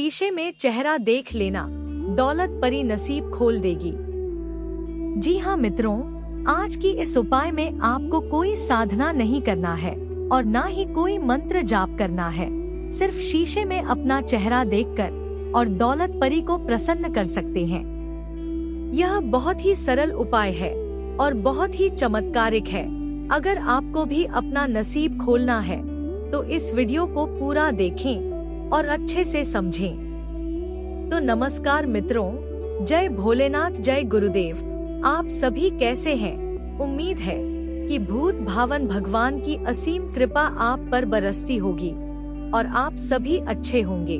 शीशे में चेहरा देख लेना, दौलत परी नसीब खोल देगी। जी हाँ मित्रों, आज की इस उपाय में आपको कोई साधना नहीं करना है और ना ही कोई मंत्र जाप करना है। सिर्फ शीशे में अपना चेहरा देखकर और दौलत परी को प्रसन्न कर सकते हैं। यह बहुत ही सरल उपाय है और बहुत ही चमत्कारिक है। अगर आपको भी अपना नसीब खोलना है तो इस वीडियो को पूरा देखें और अच्छे से समझें। तो नमस्कार मित्रों, जय भोलेनाथ, जय गुरुदेव। आप सभी कैसे हैं? उम्मीद है कि भूत भावन भगवान की असीम कृपा आप पर बरसती होगी और आप सभी अच्छे होंगे।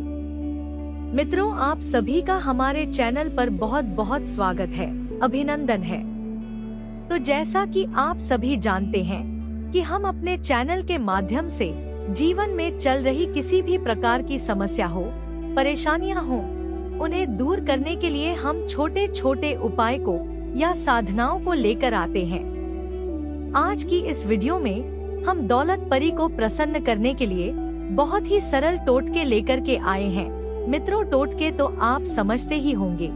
मित्रों, आप सभी का हमारे चैनल पर बहुत बहुत स्वागत है, अभिनंदन है। तो जैसा कि आप सभी जानते हैं कि हम अपने चैनल के माध्यम से जीवन में चल रही किसी भी प्रकार की समस्या हो, परेशानियां हो, उन्हें दूर करने के लिए हम छोटे छोटे उपाय को या साधनाओं को लेकर आते हैं। आज की इस वीडियो में हम दौलत परी को प्रसन्न करने के लिए बहुत ही सरल टोटके लेकर के आए हैं। मित्रों, टोटके तो आप समझते ही होंगे,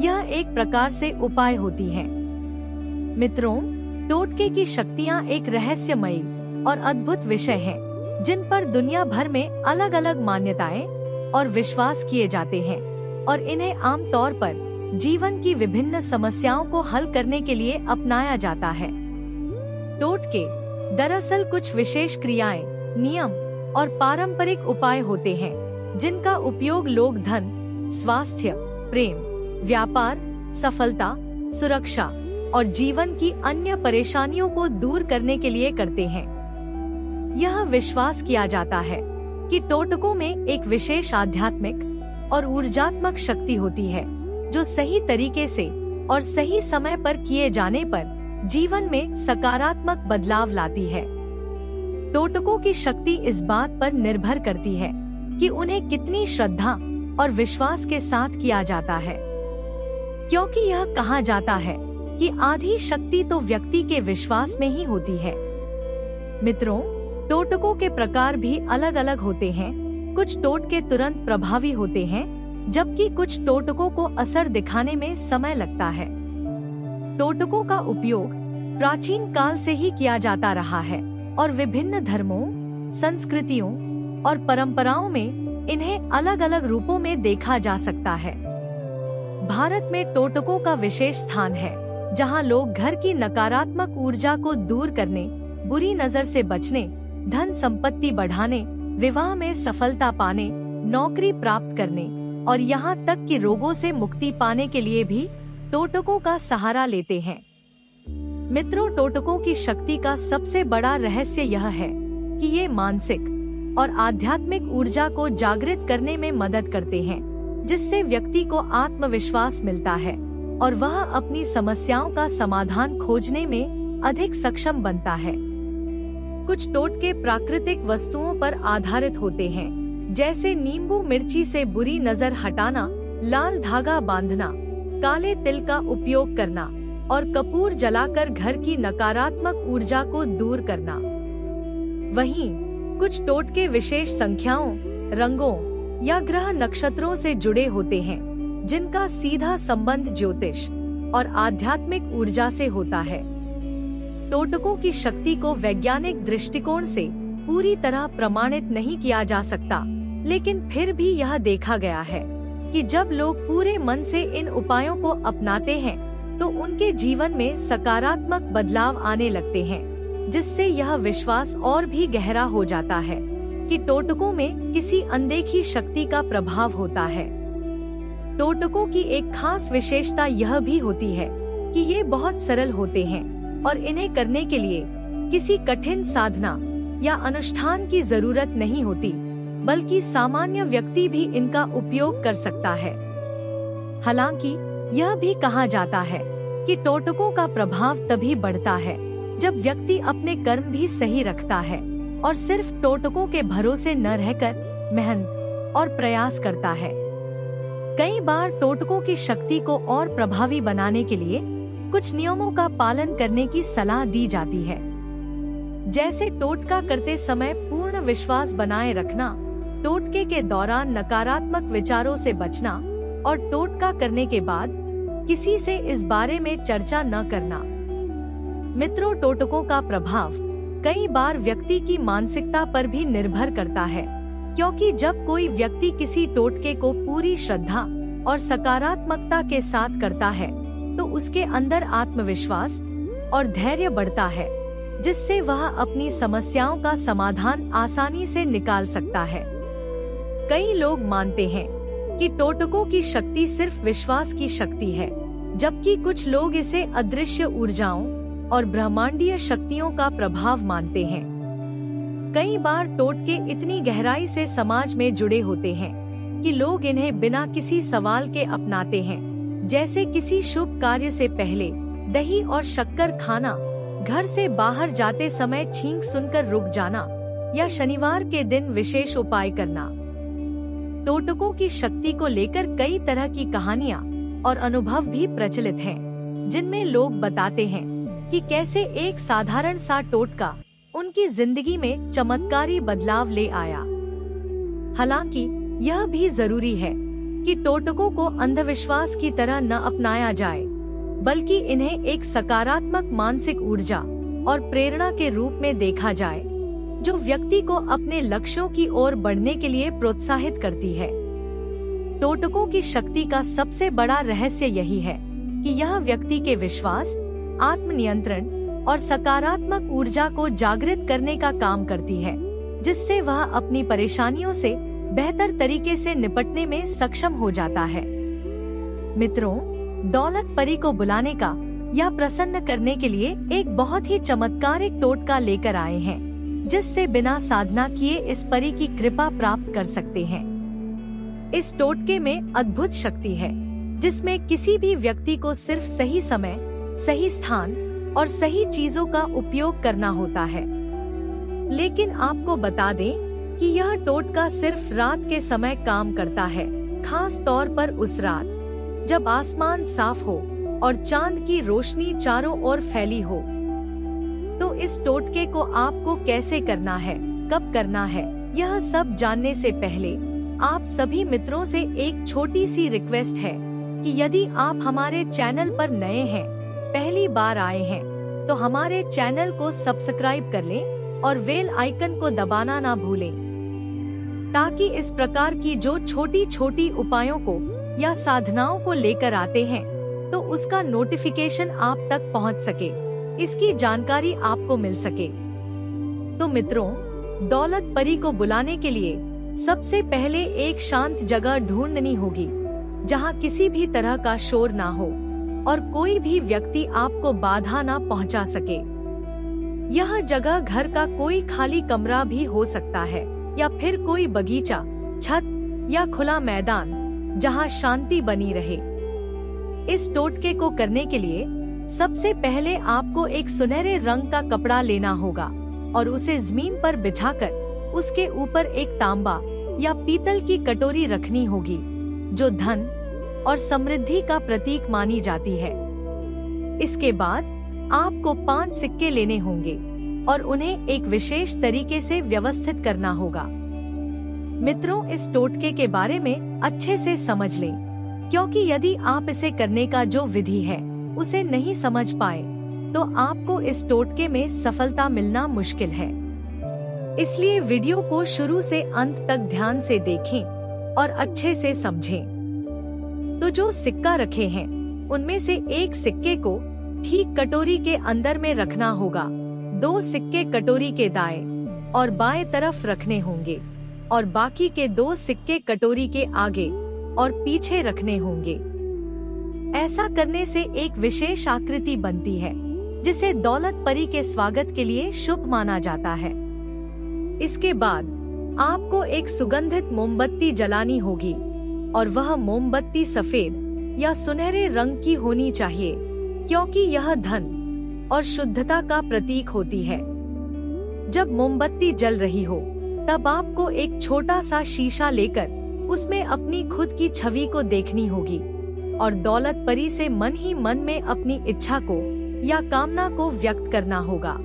यह एक प्रकार से उपाय होती है। मित्रों, टोटके की शक्तियाँ एक रहस्यमयी और अद्भुत विषय हैं, जिन पर दुनिया भर में अलग अलग मान्यताएं और विश्वास किए जाते हैं और इन्हें आम तौर पर जीवन की विभिन्न समस्याओं को हल करने के लिए अपनाया जाता है। टोटके दरअसल कुछ विशेष क्रियाएं, नियम और पारंपरिक उपाय होते हैं जिनका उपयोग लोग धन, स्वास्थ्य, प्रेम, व्यापार, सफलता, सुरक्षा और जीवन की अन्य परेशानियों को दूर करने के लिए करते हैं। यह विश्वास किया जाता है कि टोटकों में एक विशेष आध्यात्मिक और ऊर्जात्मक शक्ति होती है जो सही तरीके से और सही समय पर किए जाने पर जीवन में सकारात्मक बदलाव लाती है। टोटकों की शक्ति इस बात पर निर्भर करती है कि उन्हें कितनी श्रद्धा और विश्वास के साथ किया जाता है, क्योंकि यह कहा जाता है कि आधी शक्ति तो व्यक्ति के विश्वास में ही होती है। मित्रों, टोटकों के प्रकार भी अलग अलग होते हैं। कुछ टोटके तुरंत प्रभावी होते हैं, जबकि कुछ टोटकों को असर दिखाने में समय लगता है। टोटकों का उपयोग प्राचीन काल से ही किया जाता रहा है और विभिन्न धर्मों, संस्कृतियों और परंपराओं में इन्हें अलग अलग रूपों में देखा जा सकता है। भारत में टोटकों का विशेष स्थान है, जहां लोग घर की नकारात्मक ऊर्जा को दूर करने, बुरी नजर से बचने, धन संपत्ति बढ़ाने, विवाह में सफलता पाने, नौकरी प्राप्त करने और यहाँ तक कि रोगों से मुक्ति पाने के लिए भी टोटकों का सहारा लेते हैं। मित्रों, टोटकों की शक्ति का सबसे बड़ा रहस्य यह है कि ये मानसिक और आध्यात्मिक ऊर्जा को जागृत करने में मदद करते हैं, जिससे व्यक्ति को आत्मविश्वास मिलता है और वह अपनी समस्याओं का समाधान खोजने में अधिक सक्षम बनता है। कुछ टोटके प्राकृतिक वस्तुओं पर आधारित होते हैं, जैसे नींबू मिर्ची से बुरी नजर हटाना, लाल धागा बांधना, काले तिल का उपयोग करना और कपूर जलाकर घर की नकारात्मक ऊर्जा को दूर करना। वहीं कुछ टोटके विशेष संख्याओं, रंगों या ग्रह नक्षत्रों से जुड़े होते हैं, जिनका सीधा संबंध ज्योतिष और आध्यात्मिक ऊर्जा से होता है। टोटकों की शक्ति को वैज्ञानिक दृष्टिकोण से पूरी तरह प्रमाणित नहीं किया जा सकता, लेकिन फिर भी यह देखा गया है कि जब लोग पूरे मन से इन उपायों को अपनाते हैं तो उनके जीवन में सकारात्मक बदलाव आने लगते हैं, जिससे यह विश्वास और भी गहरा हो जाता है कि टोटकों में किसी अनदेखी शक्ति का प्रभाव होता है। टोटकों की एक खास विशेषता यह भी होती है कि ये बहुत सरल होते हैं और इन्हें करने के लिए किसी कठिन साधना या अनुष्ठान की जरूरत नहीं होती, बल्कि सामान्य व्यक्ति भी इनका उपयोग कर सकता है। हालांकि यह भी कहा जाता है कि टोटकों का प्रभाव तभी बढ़ता है जब व्यक्ति अपने कर्म भी सही रखता है और सिर्फ टोटकों के भरोसे न रहकर मेहनत और प्रयास करता है। कई बार टोटकों की शक्ति को और प्रभावी बनाने के लिए कुछ नियमों का पालन करने की सलाह दी जाती है, जैसे टोटका करते समय पूर्ण विश्वास बनाए रखना, टोटके के दौरान नकारात्मक विचारों से बचना और टोटका करने के बाद किसी से इस बारे में चर्चा न करना। मित्रों, टोटकों का प्रभाव कई बार व्यक्ति की मानसिकता पर भी निर्भर करता है, क्योंकि जब कोई व्यक्ति किसी टोटके को पूरी श्रद्धा और सकारात्मकता के साथ करता है तो उसके अंदर आत्मविश्वास और धैर्य बढ़ता है, जिससे वह अपनी समस्याओं का समाधान आसानी से निकाल सकता है। कई लोग मानते हैं कि टोटकों की शक्ति सिर्फ विश्वास की शक्ति है, जबकि कुछ लोग इसे अदृश्य ऊर्जाओं और ब्रह्मांडीय शक्तियों का प्रभाव मानते हैं। कई बार टोटके इतनी गहराई से समाज में जुड़े होते हैं कि लोग इन्हें बिना किसी सवाल के अपनाते हैं, जैसे किसी शुभ कार्य से पहले दही और शक्कर खाना, घर से बाहर जाते समय छींक सुनकर रुक जाना या शनिवार के दिन विशेष उपाय करना। टोटकों की शक्ति को लेकर कई तरह की कहानियाँ और अनुभव भी प्रचलित हैं, जिनमें लोग बताते हैं कि कैसे एक साधारण सा टोटका उनकी जिंदगी में चमत्कारी बदलाव ले आया। हालांकि यह भी जरूरी है कि टोटकों को अंधविश्वास की तरह न अपनाया जाए, बल्कि इन्हें एक सकारात्मक मानसिक ऊर्जा और प्रेरणा के रूप में देखा जाए, जो व्यक्ति को अपने लक्ष्यों की ओर बढ़ने के लिए प्रोत्साहित करती है। टोटकों की शक्ति का सबसे बड़ा रहस्य यही है कि यह व्यक्ति के विश्वास, आत्मनियंत्रण और सकारात्मक ऊर्जा को जागृत करने का काम करती है, जिससे वह अपनी परेशानियों से बेहतर तरीके से निपटने में सक्षम हो जाता है। मित्रों, दौलत परी को बुलाने का या प्रसन्न करने के लिए एक बहुत ही चमत्कारिक टोटका लेकर आए हैं, जिससे बिना साधना किए इस परी की कृपा प्राप्त कर सकते हैं। इस टोटके में अद्भुत शक्ति है, जिसमें किसी भी व्यक्ति को सिर्फ सही समय, सही स्थान और सही चीजों का उपयोग करना होता है। लेकिन आपको बता दें कि यह टोटका सिर्फ रात के समय काम करता है, खास तौर पर उस रात जब आसमान साफ हो और चांद की रोशनी चारों ओर फैली हो। तो इस टोटके को आपको कैसे करना है, कब करना है, यह सब जानने से पहले आप सभी मित्रों से एक छोटी सी रिक्वेस्ट है कि यदि आप हमारे चैनल पर नए हैं, पहली बार आए हैं, तो हमारे चैनल को सब्सक्राइब कर लें और बेल आइकन को दबाना ना भूलें, ताकि इस प्रकार की जो छोटी छोटी उपायों को या साधनाओं को लेकर आते हैं तो उसका नोटिफिकेशन आप तक पहुंच सके, इसकी जानकारी आपको मिल सके। तो मित्रों, दौलत परी को बुलाने के लिए सबसे पहले एक शांत जगह ढूंढनी होगी, जहां किसी भी तरह का शोर ना हो और कोई भी व्यक्ति आपको बाधा ना पहुंचा सके। यह जगह घर का कोई खाली कमरा भी हो सकता है या फिर कोई बगीचा, छत या खुला मैदान, जहां शांति बनी रहे। इस टोटके को करने के लिए सबसे पहले आपको एक सुनहरे रंग का कपड़ा लेना होगा और उसे जमीन पर बिछाकर उसके ऊपर एक तांबा या पीतल की कटोरी रखनी होगी, जो धन और समृद्धि का प्रतीक मानी जाती है। इसके बाद आपको 5 सिक्के लेने होंगे और उन्हें एक विशेष तरीके से व्यवस्थित करना होगा। मित्रों, इस टोटके के बारे में अच्छे से समझ लें, क्योंकि यदि आप इसे करने का जो विधि है उसे नहीं समझ पाए तो आपको इस टोटके में सफलता मिलना मुश्किल है। इसलिए वीडियो को शुरू से अंत तक ध्यान से देखें और अच्छे से समझें। तो जो सिक्का रखे हैं उनमें से एक सिक्के को ठीक कटोरी के अंदर में रखना होगा, 2 सिक्के कटोरी के दाएं और बाएं तरफ रखने होंगे और बाकी के 2 सिक्के कटोरी के आगे और पीछे रखने होंगे। ऐसा करने से एक विशेष आकृति बनती है, जिसे दौलत परी के स्वागत के लिए शुभ माना जाता है। इसके बाद आपको एक सुगंधित मोमबत्ती जलानी होगी और वह मोमबत्ती सफेद या सुनहरे रंग की होनी चाहिए, क्योंकि यह धन और शुद्धता का प्रतीक होती है। जब मोमबत्ती जल रही हो तब आपको एक छोटा सा शीशा लेकर उसमें अपनी खुद की छवि को देखनी होगी और दौलत परी से मन ही मन में अपनी इच्छा को या कामना को व्यक्त करना होगा।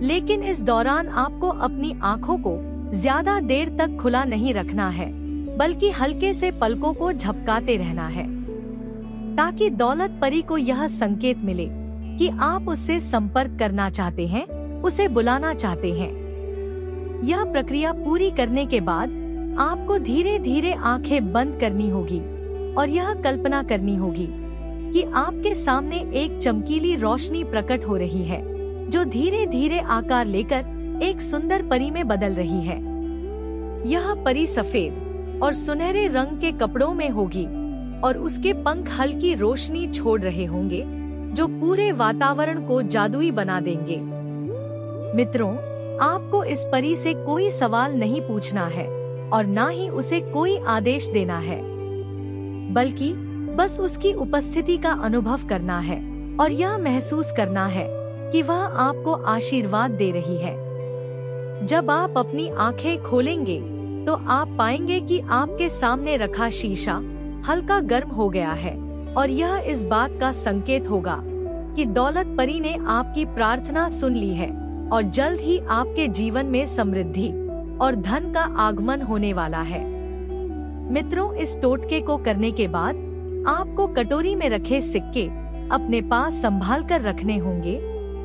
लेकिन इस दौरान आपको अपनी आँखों को ज्यादा देर तक खुला नहीं रखना है, बल्कि हल्के से पलकों को झपकाते रहना है, ताकि दौलत परी को यह संकेत मिले कि आप उससे संपर्क करना चाहते हैं, उसे बुलाना चाहते हैं। यह प्रक्रिया पूरी करने के बाद आपको धीरे धीरे आंखें बंद करनी होगी और यह कल्पना करनी होगी कि आपके सामने एक चमकीली रोशनी प्रकट हो रही है, जो धीरे धीरे आकार लेकर एक सुंदर परी में बदल रही है। यह परी सफेद और सुनहरे रंग के कपड़ों में होगी और उसके पंख हल्की रोशनी छोड़ रहे होंगे, जो पूरे वातावरण को जादुई बना देंगे। मित्रों, आपको इस परी से कोई सवाल नहीं पूछना है और ना ही उसे कोई आदेश देना है, बल्कि बस उसकी उपस्थिति का अनुभव करना है और यह महसूस करना है कि वह आपको आशीर्वाद दे रही है। जब आप अपनी आंखें खोलेंगे तो आप पाएंगे कि आपके सामने रखा शीशा हल्का गर्म हो गया है और यह इस बात का संकेत होगा कि दौलत परी ने आपकी प्रार्थना सुन ली है और जल्द ही आपके जीवन में समृद्धि और धन का आगमन होने वाला है। मित्रों, इस टोटके को करने के बाद आपको कटोरी में रखे सिक्के अपने पास संभाल कर रखने होंगे,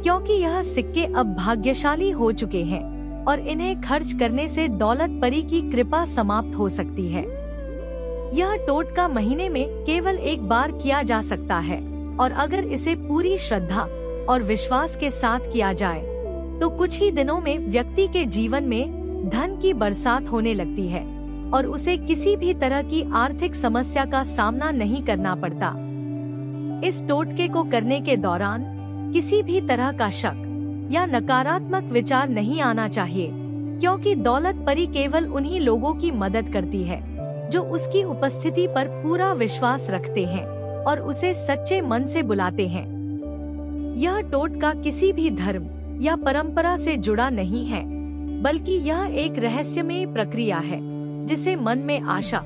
क्योंकि यह सिक्के अब भाग्यशाली हो चुके हैं और इन्हें खर्च करने से दौलत परी की कृपा समाप्त हो सकती है। यह टोटका महीने में केवल एक बार किया जा सकता है और अगर इसे पूरी श्रद्धा और विश्वास के साथ किया जाए तो कुछ ही दिनों में व्यक्ति के जीवन में धन की बरसात होने लगती है और उसे किसी भी तरह की आर्थिक समस्या का सामना नहीं करना पड़ता। इस टोटके को करने के दौरान किसी भी तरह का शक या नकारात्मक विचार नहीं आना चाहिए, क्योंकि दौलत परी केवल उन्हीं लोगों की मदद करती है जो उसकी उपस्थिति पर पूरा विश्वास रखते हैं और उसे सच्चे मन से बुलाते हैं। यह टोटका किसी भी धर्म या परंपरा से जुड़ा नहीं है, बल्कि यह एक रहस्यमय प्रक्रिया है जिसे मन में आशा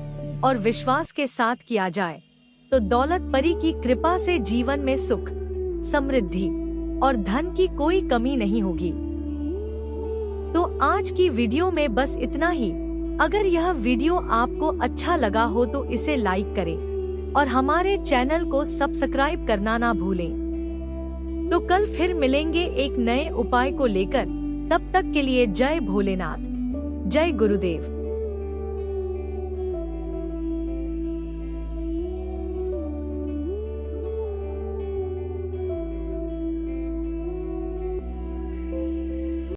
और विश्वास के साथ किया जाए तो दौलत परी की कृपा से जीवन में सुख, समृद्धि और धन की कोई कमी नहीं होगी। तो आज की वीडियो में बस इतना ही। अगर यह वीडियो आपको अच्छा लगा हो तो इसे लाइक करें और हमारे चैनल को सब्सक्राइब करना ना भूलें। तो कल फिर मिलेंगे एक नए उपाय को लेकर। तब तक के लिए जय भोलेनाथ, जय गुरुदेव।